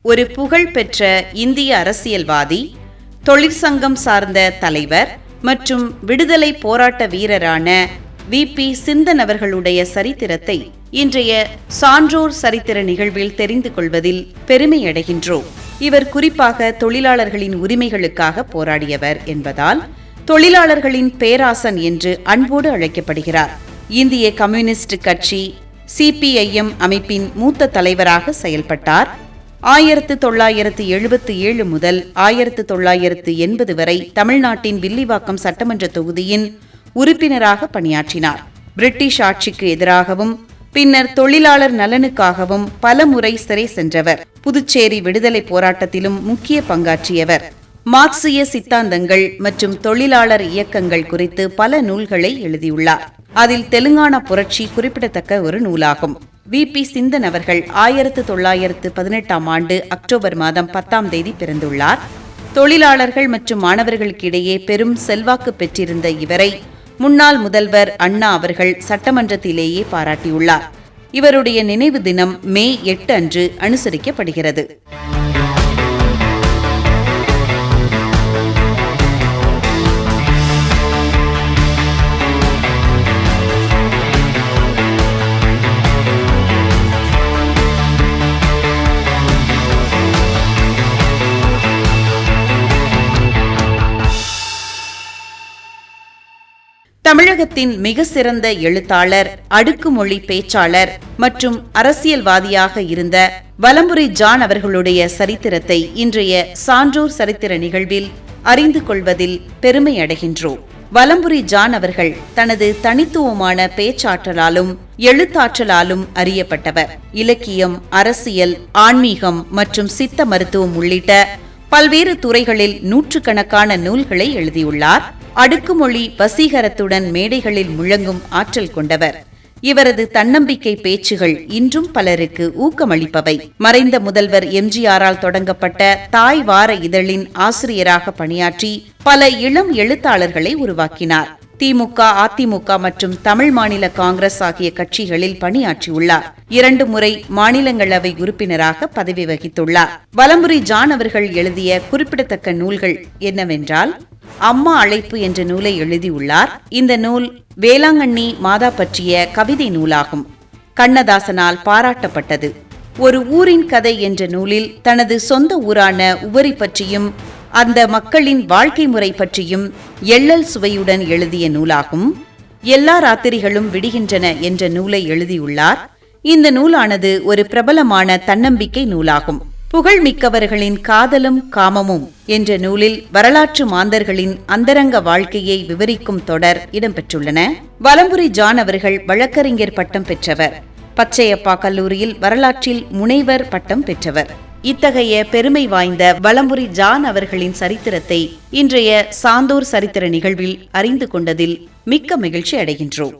ஒரு புகழ்பெற்ற இந்திய அரசியல்வாதி, தொழிற்சங்கம் சார்ந்த தலைவர் மற்றும் விடுதலை போராட்ட வீரரான வி.பி. சிந்தன் அவர்களுடைய சரித்திரத்தை இன்றைய சான்றோர் சரித்திர நிகழ்வில் தெரிந்து கொள்வதில் பெருமையடைகின்றோம். இவர் குறிப்பாக தொழிலாளர்களின் உரிமைகளுக்காக போராடியவர் என்பதால் தொழிலாளர்களின் பேராசன் என்று அன்போடு அழைக்கப்படுகிறார். இந்திய கம்யூனிஸ்ட் கட்சி CPIM அமைப்பின் மூத்த தலைவராக செயல்பட்டார். 1977 முதல் 1980 வரை தமிழ்நாட்டின் வில்லிவாக்கம் சட்டமன்ற தொகுதியின் உறுப்பினராக பணியாற்றினார். பிரிட்டிஷ் ஆட்சிக்கு எதிராகவும் பின்னர் தொழிலாளர் நலனுக்காகவும் பல முறை சிறை சென்றவர். புதுச்சேரி விடுதலை போராட்டத்திலும் முக்கிய பங்காற்றியவர். மார்க்சிய சித்தாந்தங்கள் மற்றும் தொழிலாளர் இயக்கங்கள் குறித்து பல நூல்களை எழுதியுள்ளார். அதில் தெலுங்கானா புரட்சி குறிப்பிடத்தக்க ஒரு நூலாகும். வி.பி. சிந்தன் அவர்கள் 1918 ஆண்டு அக்டோபர் மாதம் 10ஆம் தேதி பிறந்துள்ளார். தொழிலாளர்கள் மற்றும் மாணவர்களுக்கிடையே பெரும் செல்வாக்கு பெற்றிருந்த இவரை முன்னாள் முதல்வர் அண்ணா அவர்கள் சட்டமன்றத்திலேயே பாராட்டியுள்ளார். இவருடைய நினைவு தினம் மே 8 அன்று அனுசரிக்கப்படுகிறது. தமிழகத்தின் மிக சிறந்த எழுத்தாளர், அடுக்குமொழி பேச்சாளர் மற்றும் அரசியல்வாதியாக இருந்த வலம்புரி ஜான் அவர்களுடைய சரித்திரத்தை இன்றைய சான்றோர் சரித்திர நிகழ்வில் அறிந்து கொள்வதில் பெருமை அடைகின்றோம். வலம்புரி ஜான் அவர்கள் தனது தனித்துவமான பேச்சாற்றலாலும் எழுத்தாற்றலாலும் அறியப்பட்டவர். இலக்கியம், அரசியல், ஆன்மீகம் மற்றும் சித்த மருத்துவம் உள்ளிட்ட பல்வேறு துறைகளில் நூற்றுக்கணக்கான நூல்களை எழுதியுள்ளார். அடுக்குமொழி வசீகரத்துடன் மேடைகளில் முழங்கும் ஆற்றல் கொண்டவர். இவரது தன்னம்பிக்கை பேச்சுகள் இன்றும் பலருக்கு ஊக்கமளிப்பவை. மறைந்த முதல்வர் எம்ஜிஆரால் தொடங்கப்பட்ட தாய் வார இதழின் ஆசிரியராக பணியாற்றி பல இளம் எழுத்தாளர்களை உருவாக்கினார். திமுக, அதிமுக மற்றும் தமிழ் மாநில காங்கிரஸ் ஆகிய கட்சிகளில் பணியாற்றியுள்ளார். 2 முறை மாநிலங்களவை உறுப்பினராக பதவி வகித்துள்ளார். வலம்புரி ஜான் அவர்கள் எழுதிய குறிப்பிடத்தக்க நூல்கள் என்னவென்றால், அம்மா அழைப்பு என்ற நூலை எழுதியுள்ளார். இந்த நூல் வேளாங்கண்ணி மாதா பற்றிய கவிதை நூலாகும். கண்ணதாசனால் பாராட்டப்பட்டது. ஒரு ஊரின் கதை என்ற நூலில் தனது சொந்த ஊரான உவரி பற்றியும் அந்த மக்களின் வாழ்க்கை முறை பற்றியும் எள்ளல் சுவையுடன் எழுதிய நூலாகும். எல்லா ராத்திரிகளும் விடுகின்றன என்ற நூலை எழுதியுள்ளார். இந்த நூலானது ஒரு பிரபலமான தன்னம்பிக்கை நூலாகும். புகழ்மிக்கவர்களின் காதலும் காமமும் என்ற நூலில் வரலாற்று மாந்தர்களின் அந்தரங்க வாழ்க்கையை விவரிக்கும் தொடர் இடம்பெற்றுள்ளன. வலம்புரி ஜான் அவர்கள் வழக்கறிஞர் பட்டம் பெற்றவர். பச்சையப்பா கல்லூரியில் வரலாற்றில் முனைவர் பட்டம் பெற்றவர். இத்தகைய பெருமை வாய்ந்த வலம்புரி ஜான் அவர்களின் சரித்திரத்தை இன்றைய சான்றோர் சரித்திர நிகழ்வில் அறிந்து கொண்டதில் மிக்க மகிழ்ச்சி அடைகின்றோம்.